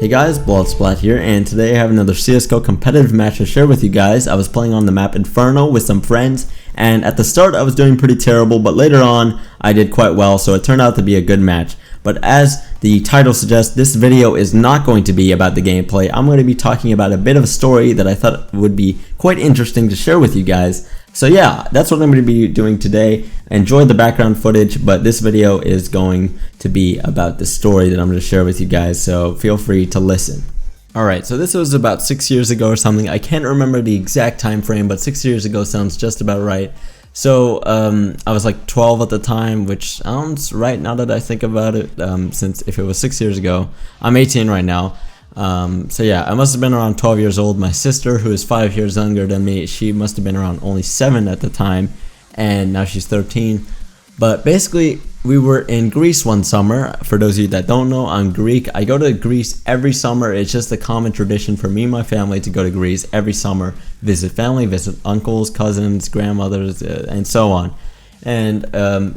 Hey guys, Bloodsplat here, and today I have another CSGO competitive match to share with you guys. I was playing on the map Inferno with some friends, and at the start I was doing pretty terrible, but later on I did quite well, so it turned out to be a good match. But as the title suggests, this video is not going to be about the gameplay. I'm going to be talking about a bit of a story that I thought would be quite interesting to share with you guys. So yeah, that's what I'm going to be doing today. Enjoy the background footage, but this video is going to be about the story that I'm going to share with you guys, so feel free to listen. Alright, so this was about 6 years ago or something. I can't remember the exact time frame, but 6 years ago sounds just about right. So I was like 12 at the time, which sounds right now that I think about it, since if it was 6 years ago. I'm 18 right now. So yeah, I must have been around 12 years old. My sister, who is 5 years younger than me, she must have been around only 7 at the time, and now she's 13. But basically, we were in Greece one summer. For those of you that don't know, I'm Greek. I go to Greece every summer. It's just a common tradition for me and my family to go to Greece every summer, visit family, visit uncles, cousins, grandmothers, and so on. And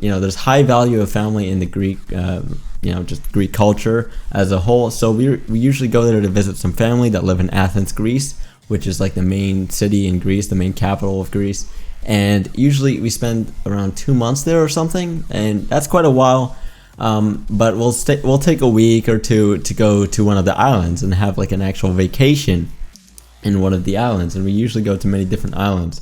you know, there's high value of family in the Greek, you know, just Greek culture as a whole. So we usually go there to visit some family that live in Athens, Greece, which is like the main city in Greece, the main capital of Greece. And usually we spend around 2 months there or something, and that's quite a while. But we'll take a week or two to go to one of the islands and have like an actual vacation in one of the islands. And we usually go to many different islands.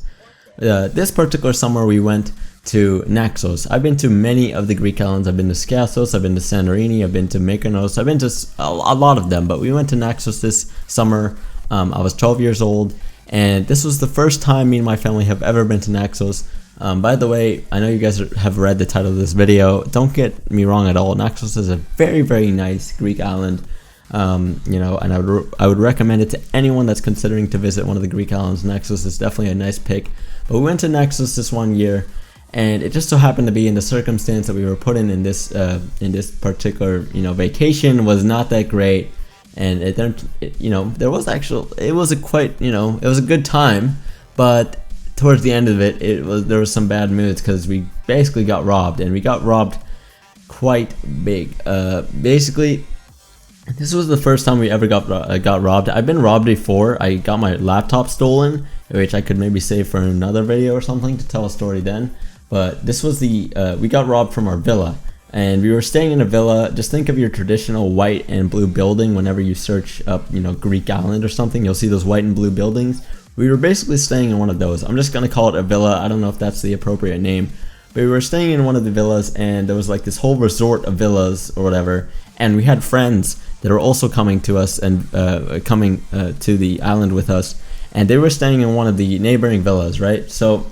This particular summer we went to Naxos. I've been to many of the Greek islands. I've been to Skiathos, I've been to Santorini, I've been to Mykonos, I've been to a lot of them, but we went to Naxos this summer. I was 12 years old, and this was the first time me and my family have ever been to Naxos. By the way, I know you guys have read the title of this video. Don't get me wrong at all. Naxos is a very nice Greek island, you know, and I would recommend it to anyone that's considering to visit one of the Greek islands. Naxos is definitely a nice pick. But we went to Naxos this one year, and it just so happened to be in the circumstance that we were put in this particular, you know, vacation was not that great. And you know, it was a good time, but towards the end of it, there was some bad moods because we basically got robbed, and we got robbed quite big. Basically, this was the first time we ever got robbed. I've been robbed before. I got my laptop stolen, which I could maybe save for another video or something to tell a story then. But this was we got robbed from our villa. And we were staying in a villa. Just think of your traditional white and blue building. Whenever you search up, you know, Greek island or something, you'll see those white and blue buildings. We were basically staying in one of those. I'm just gonna call it a villa. I don't know if that's the appropriate name, but we were staying in one of the villas, and there was like this whole resort of villas or whatever. And we had friends that were also coming to us and coming to the island with us, and they were staying in one of the neighboring villas, right? So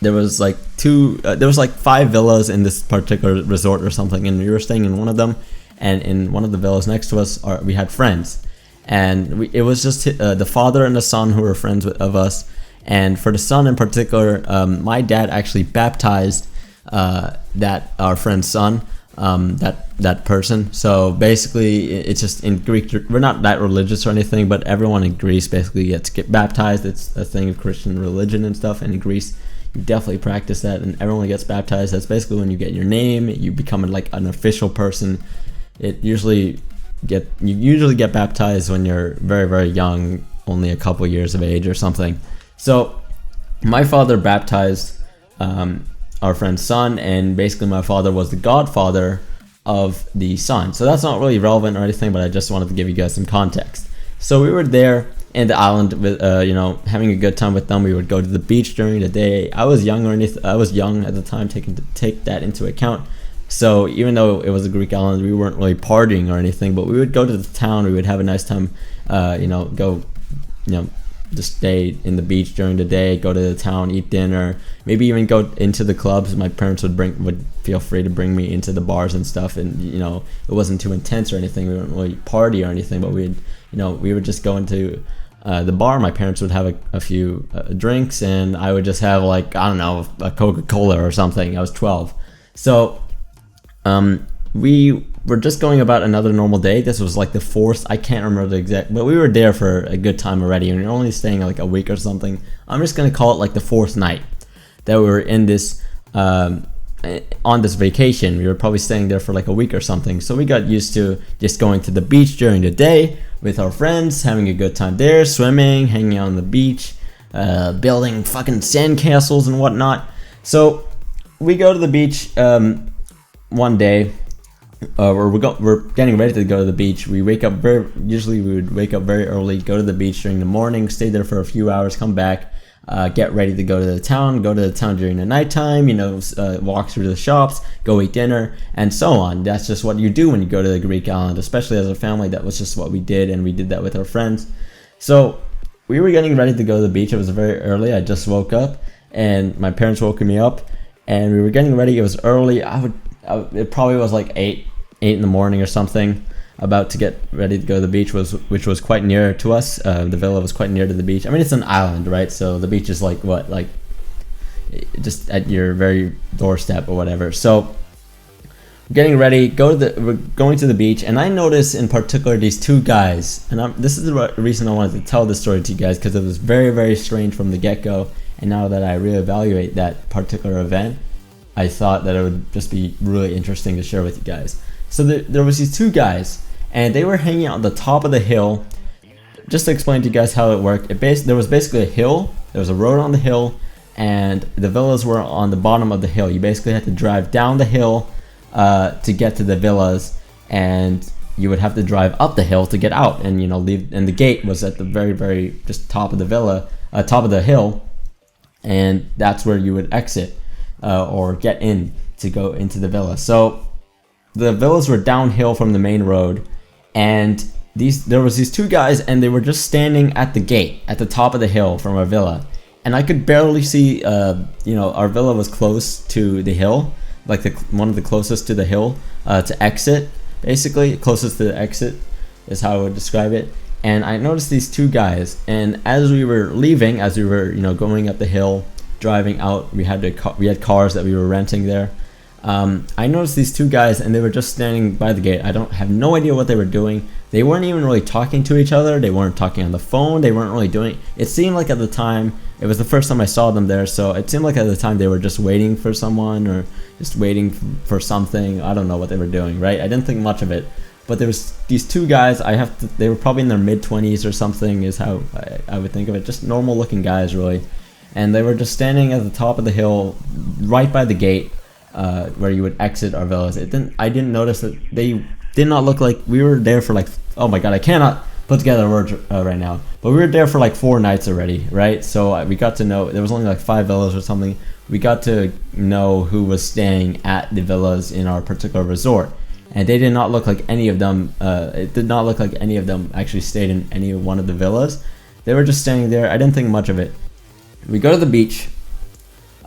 there was like 5 villas in this particular resort or something, and we were staying in one of them, and in one of the villas next to us we had friends, and it was just the father and the son who were friends of us. And for the son in particular, my dad actually baptized our friend's son, that person. So basically, it's just in Greek, we're not that religious or anything, but everyone in Greece basically gets baptized. It's a thing of Christian religion and stuff, and in Greece you definitely practice that, and everyone gets baptized. That's basically when you get your name, you become like an official person. You usually get baptized when you're very young, only a couple years of age or something. So my father baptized our friend's son, and basically my father was the godfather of the son. So that's not really relevant or anything, but I just wanted to give you guys some context. So we were there in the island with you know, having a good time with them. We would go to the beach during the day. I was young at the time, take that into account. So even though it was a Greek island, we weren't really partying or anything, but we would go to the town. We would have a nice time, you know, just stay in the beach during the day, go to the town, eat dinner, maybe even go into the clubs. My parents would feel free to bring me into the bars and stuff, and you know, it wasn't too intense or anything. We wouldn't really party or anything, but we would just go into the bar. My parents would have a few drinks, and I would just have, like, I don't know, a Coca-Cola or something. I was 12. So we were just going about another normal day. This was like the 4th, I can't remember the exact, but we were there for a good time already, and we were only staying like a week or something. I'm just gonna call it like the 4th night that we were in this on this vacation. We were probably staying there for like a week or something, so we got used to just going to the beach during the day with our friends, having a good time there, swimming, hanging out on the beach, building fucking sandcastles and whatnot. So we go to the beach one day. We're getting ready to go to the beach. We wake up usually we would wake up very early, go to the beach during the morning, stay there for a few hours, come back, get ready to go to the town during the nighttime, walk through the shops, go eat dinner, and so on. That's just what you do when you go to the Greek island, especially as a family. That was just what we did, and we did that with our friends. So we were getting ready to go to the beach. It was very early. I just woke up, and my parents woke me up, and we were getting ready. It was early. It probably was like 8 in the morning or something, about to get ready to go to the beach, which was quite near to us. The villa was quite near to the beach. I mean, it's an island, right? So the beach is like just at your very doorstep or whatever. So getting ready, we're going to the beach, and I noticed in particular these two guys, and this is the reason I wanted to tell this story to you guys, because it was very, very strange from the get-go. And now that I reevaluate that particular event, I thought that it would just be really interesting to share with you guys. So there was these two guys, and they were hanging out on the top of the hill. Just to explain to you guys how it worked, there was basically a hill, there was a road on the hill, and the villas were on the bottom of the hill. You basically had to drive down the hill to get to the villas, and you would have to drive up the hill to get out, and leave. And the gate was at the very, very just top of the top of the hill, and that's where you would exit or get in to go into the villa. So the villas were downhill from the main road, and there was these two guys, and they were just standing at the gate at the top of the hill from our villa, and I could barely see. Our villa was close to the hill, like one of the closest to the hill to exit. Basically, closest to the exit is how I would describe it. And I noticed these two guys, and as we were leaving, as we were going up the hill, driving out, we had cars that we were renting there. I noticed these two guys, and they were just standing by the gate. I have no idea what they were doing. They weren't even really talking to each other. They weren't talking on the phone. They weren't really doing. It seemed like at the time, it was the first time I saw them there, so it seemed like at the time they were just waiting for someone, or just waiting for something. I don't know what they were doing, right? I didn't think much of it. But there was these two guys. They were probably in their mid-20s or something, is how I would think of it. Just normal looking guys, really. And they were just standing at the top of the hill, right by the gate, where you would exit our villas. I didn't notice that they did not look like we were there for oh my god, I cannot put together a word right now. But we were there for 4 nights already, right? So we got to know, there was only 5 villas or something. We got to know who was staying at the villas in our particular resort. And they did not look like any of them, it did not look like any of them actually stayed in any one of the villas. They were just standing there. I didn't think much of it. We go to the beach,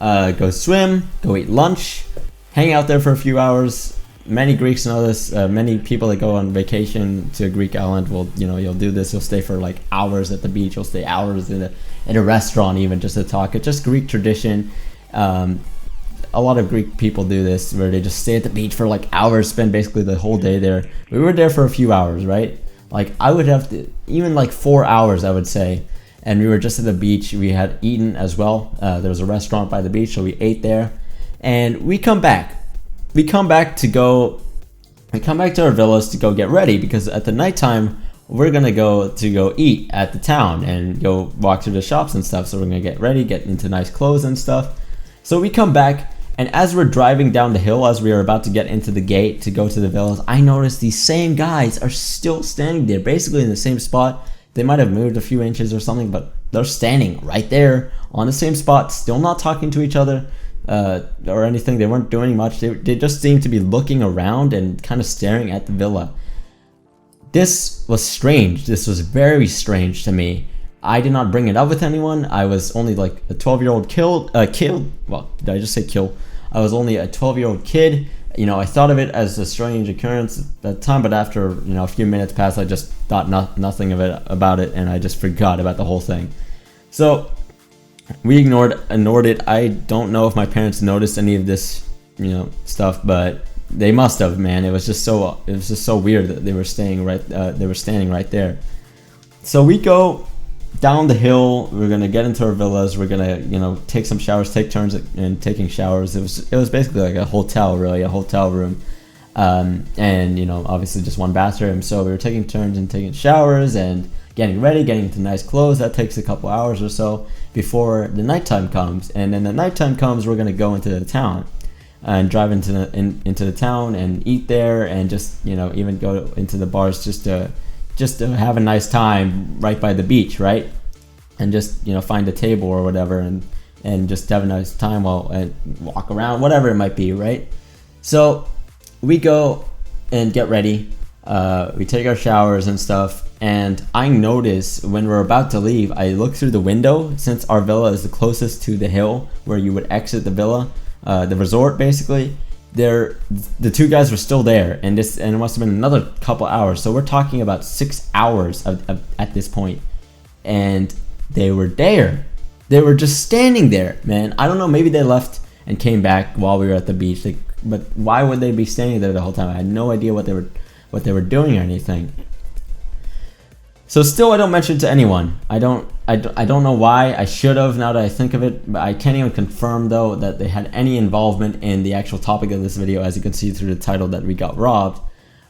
go swim, go eat lunch, hang out there for a few hours. Many Greeks know this. Many people that go on vacation to a Greek island will, you'll do this. You'll stay for hours at the beach. You'll stay hours in a restaurant even just to talk. It's just Greek tradition. A lot of Greek people do this, where they just stay at the beach for hours, spend basically the whole day there. We were there for a few hours, right? I would have to, even 4 hours, I would say. And we were just at the beach. We had eaten as well. There was a restaurant by the beach, so we ate there. And we come back. We come back to our villas to go get ready, because at the nighttime, we're going to go eat at the town and go walk through the shops and stuff. So we're going to get ready, get into nice clothes and stuff. So we come back, and as we're driving down the hill, as we are about to get into the gate to go to the villas, I noticed these same guys are still standing there, basically in the same spot. They might have moved a few inches or something, but they're standing right there on the same spot, still not talking to each other or anything. They weren't doing much. They just seemed to be looking around and kind of staring at the villa. This was strange. This was very strange to me. I did not bring it up with anyone. I was only a 12-year-old kid. Well, did I just say kill? I was only a 12-year-old kid. I thought of it as a strange occurrence at the time, but after a few minutes passed, I just thought nothing of it about it, and I just forgot about the whole thing. So we ignored it. I don't know if my parents noticed any of this, stuff, but they must have. Man, it was just so weird that they were standing right there. So we go down the hill. We're gonna get into our villas. We're gonna, you know, take some showers, take turns in taking showers. It was basically like a hotel, really, a hotel room, and you know, obviously just one bathroom. So we were taking turns in taking showers and getting ready, getting into nice clothes. That takes a couple hours or so before the nighttime comes. And then the nighttime comes, we're gonna go into the town and drive into the town and eat there, and just, you know, even go into the bars just to have a nice time right by the beach, right? And just, you know, find a table or whatever, and just have a nice time while and walk around, whatever it might be, right? So we go and get ready. We take our showers and stuff, and I notice when we're about to leave, I look through the window, since our villa is the closest to the hill where you would exit the villa, the resort basically. The two guys were still there, and it must have been another couple hours. So we're talking about 6 hours at this point, and they were there. They were just standing there, man. I don't know. Maybe they left and came back while we were at the beach. Like, but why would they be standing there the whole time? I had no idea what they were doing or anything. So still, I don't mention it to anyone. I don't know why. I should have, now that I think of it, but I can't even confirm though that they had any involvement in the actual topic of this video, as you can see through the title that we got robbed.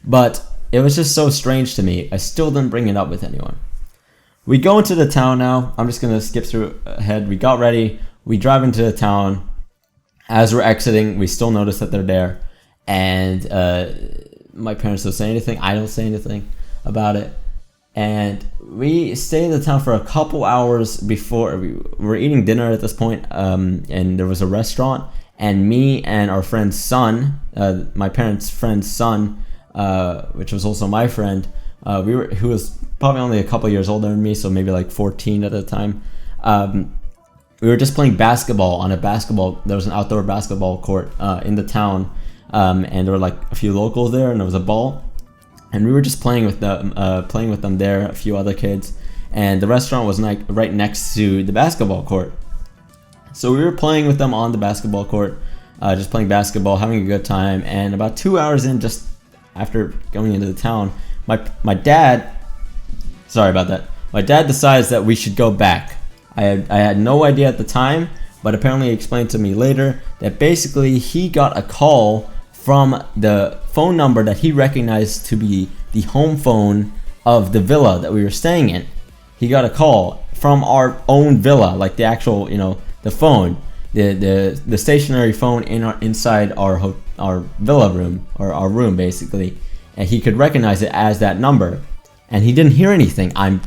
But it was just so strange to me. I still didn't bring it up with anyone. We go into the town now. I'm just gonna skip through ahead. We got ready. We drive into the town. As we're exiting, we still notice that they're there, and my parents don't say anything. I don't say anything about it. And we stay in the town for a couple hours before we were eating dinner at this point, and there was a restaurant, and me and our friend's son, my parents' friend's son, which was also my friend, who was probably only a couple years older than me, so maybe like 14 at the time. We were just playing basketball there was an outdoor basketball court in the town, and there were like a few locals there, and there was a ball. And we were just playing with them there, a few other kids, and the restaurant was like right next to the basketball court. So we were playing with them on the basketball court, just playing basketball, having a good time. And about 2 hours in, just after going into the town, my dad, sorry about that, my dad decides that we should go back. I had no idea at the time, but apparently he explained to me later that basically he got a call from the phone number that he recognized to be the home phone of the villa that we were staying in. He got a call from our own villa, like the actual, you know, the phone, the stationary phone inside our villa room, or our room basically, and he could recognize it as that number, and he didn't hear anything. I'm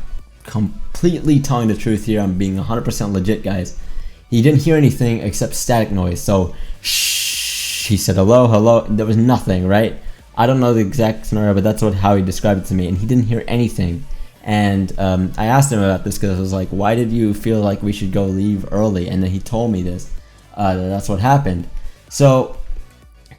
completely telling the truth here. I'm being 100% legit, guys. He didn't hear anything except static noise. So shh, he said hello. There was nothing, right? I don't know the exact scenario, but that's how he described it to me, and he didn't hear anything. And I asked him about this because I was like, why did you feel like we should go leave early? And then he told me this, that's what happened. So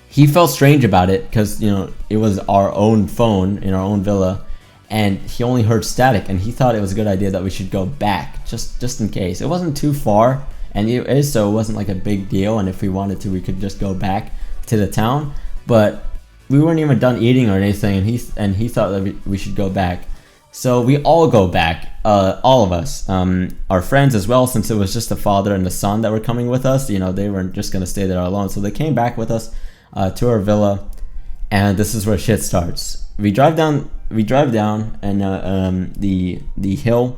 he felt strange about it because, you know, it was our own phone in our own villa, and he only heard static, and he thought it was a good idea that we should go back just in case. It wasn't too far, and so it wasn't like a big deal, and if we wanted to, we could just go back to the town. But we weren't even done eating or anything, and he thought that we should go back. So we all go back, all of us, our friends as well, since it was just the father and the son that were coming with us. You know, they weren't just gonna stay there alone, so they came back with us to our villa, and this is where shit starts. We drive down and the hill,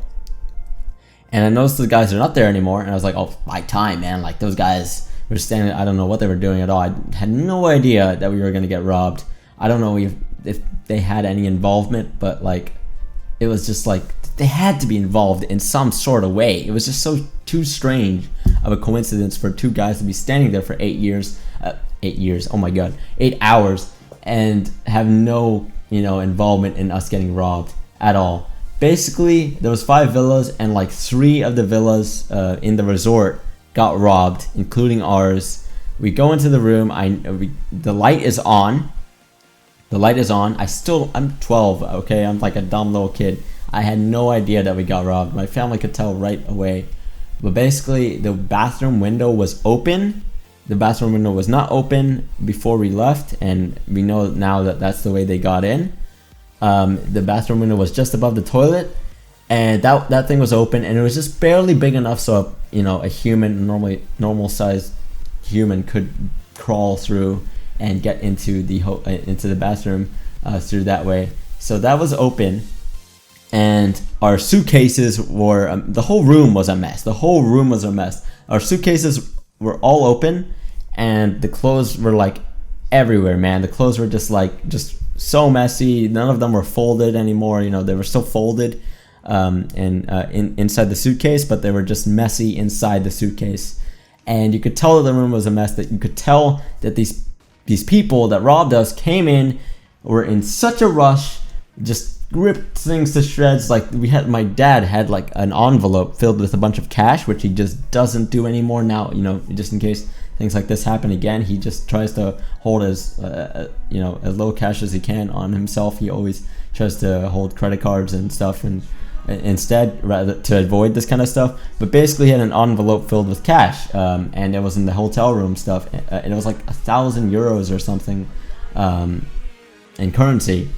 and I noticed the guys are not there anymore, and I was like, oh, my time, man. Like, those guys were standing, I don't know what they were doing at all. I had no idea that we were gonna get robbed. I don't know if they had any involvement, but like, it was just like they had to be involved in some sort of way. It was just too strange of a coincidence for two guys to be standing there for 8 hours and have no, you know, involvement in us getting robbed at all. Basically, there was 5 villas, and like 3 of the villas in the resort got robbed, including ours. We go into the room. The light is on. I'm 12, okay? I'm like a dumb little kid. I had no idea that we got robbed. My family could tell right away. But basically, the bathroom window was open. The bathroom window was not open before we left, and we know now that that's the way they got in. The bathroom window was just above the toilet, and that thing was open, and it was just barely big enough so a human, normal sized human, could crawl through and get into the bathroom through that way. So that was open, and our suitcases were the whole room was a mess. Our suitcases were all open, and the clothes were like everywhere, man. The clothes were just so messy. None of them were folded anymore. They were still folded inside the suitcase, but they were just messy inside the suitcase. And you could tell that the room was a mess. That you could tell that these people that robbed us came in, were in such a rush, just ripped things to shreds. Like my dad had like an envelope filled with a bunch of cash, which he just doesn't do anymore now. Just in case things like this happen again, he just tries to hold as low cash as he can on himself. He always tries to hold credit cards and stuff, and instead, rather to avoid this kind of stuff. But basically, he had an envelope filled with cash, and it was in the hotel room stuff, and it was like 1,000 euros or something in currency.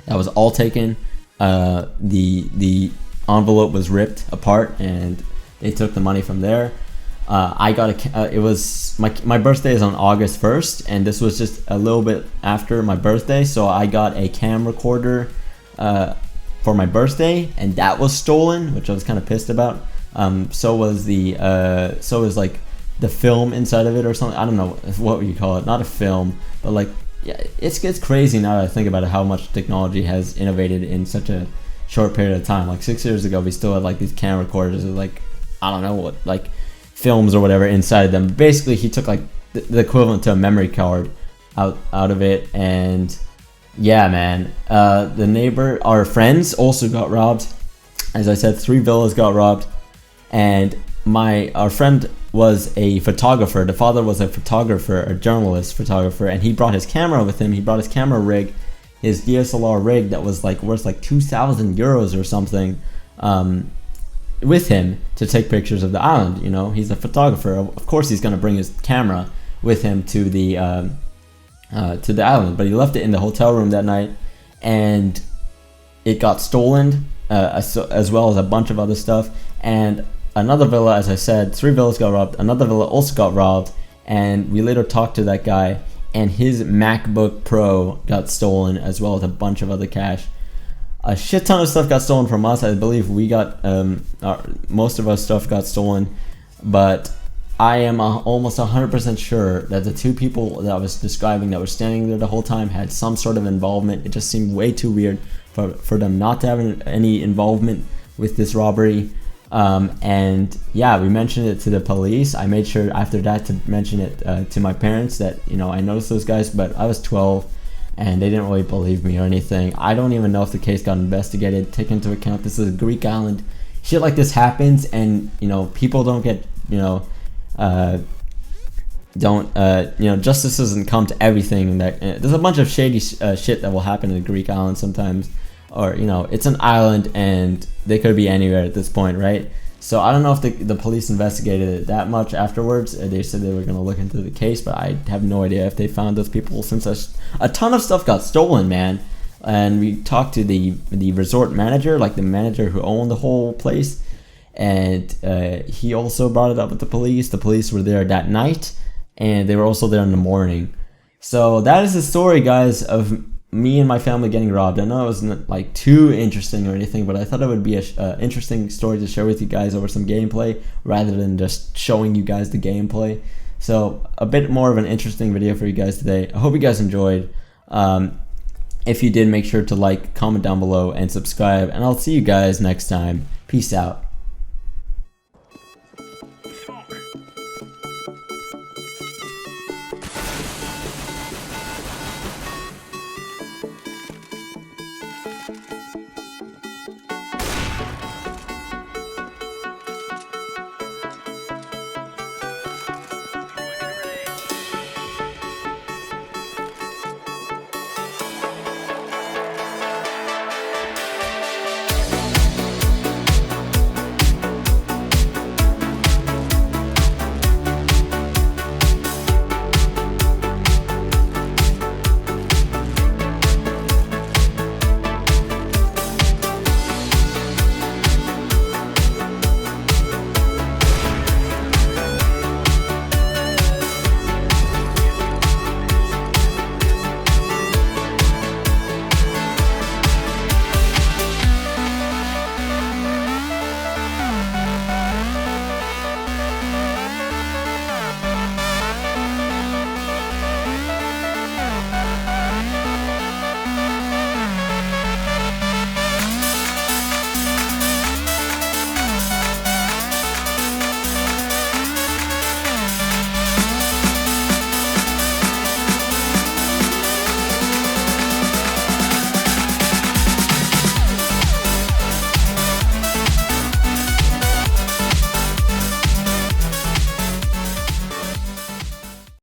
That was all taken. The envelope was ripped apart, and they took the money from there. I got it was my birthday is on August 1st, and this was just a little bit after my birthday, so I got a cam recorder for my birthday, and that was stolen, which I was kind of pissed about. So was like the film inside of it or something. I don't know what you call it. Not a film, but like, yeah, it's crazy now that I think about it, how much technology has innovated in such a short period of time. Like 6 years ago, we still had like these camera recorders with like, I don't know what, like films or whatever inside them. Basically, he took like the equivalent to a memory card out of it, and yeah, man. Our friends also got robbed. As I said, 3 villas got robbed, and our friend was a photographer. The father was a photographer, a journalist photographer, and he brought his camera with him. He brought his camera rig, his DSLR rig that was like worth like 2,000 euros or something, with him to take pictures of the island. He's a photographer. Of course, he's gonna bring his camera with him to the island, but he left it in the hotel room that night, and it got stolen, as well as a bunch of other stuff. And another villa, as I said, 3 villas got robbed. Another villa also got robbed, and we later talked to that guy, and his MacBook Pro got stolen, as well as a bunch of other cash. A shit ton of stuff got stolen from us. I believe we got most of our stuff got stolen, but I am almost 100% sure that the 2 people that I was describing that were standing there the whole time had some sort of involvement. It just seemed way too weird for them not to have any involvement with this robbery. And yeah, we mentioned it to the police. I made sure after that to mention it to my parents that I noticed those guys, but I was 12 and they didn't really believe me or anything. I don't even know if the case got investigated. Take into account this is a Greek island. Shit like this happens, and people don't get justice doesn't come to everything. That there's a bunch of shady shit that will happen in the Greek island sometimes, or it's an island and they could be anywhere at this point, right? So I don't know if the police investigated it that much afterwards. They said they were going to look into the case, but I have no idea if they found those people, since a ton of stuff got stolen, man. And we talked to the resort manager, like the manager who owned the whole place, and he also brought it up with the police. The police were there that night, and they were also there in the morning. So that is the story, guys, of me and my family getting robbed. I know it wasn't like too interesting or anything, but I thought it would be a interesting story to share with you guys over some gameplay rather than just showing you guys the gameplay. So a bit more of an interesting video for you guys today. I hope you guys enjoyed. If you did, make sure to like, comment down below, and subscribe, and I'll see you guys next time. Peace out.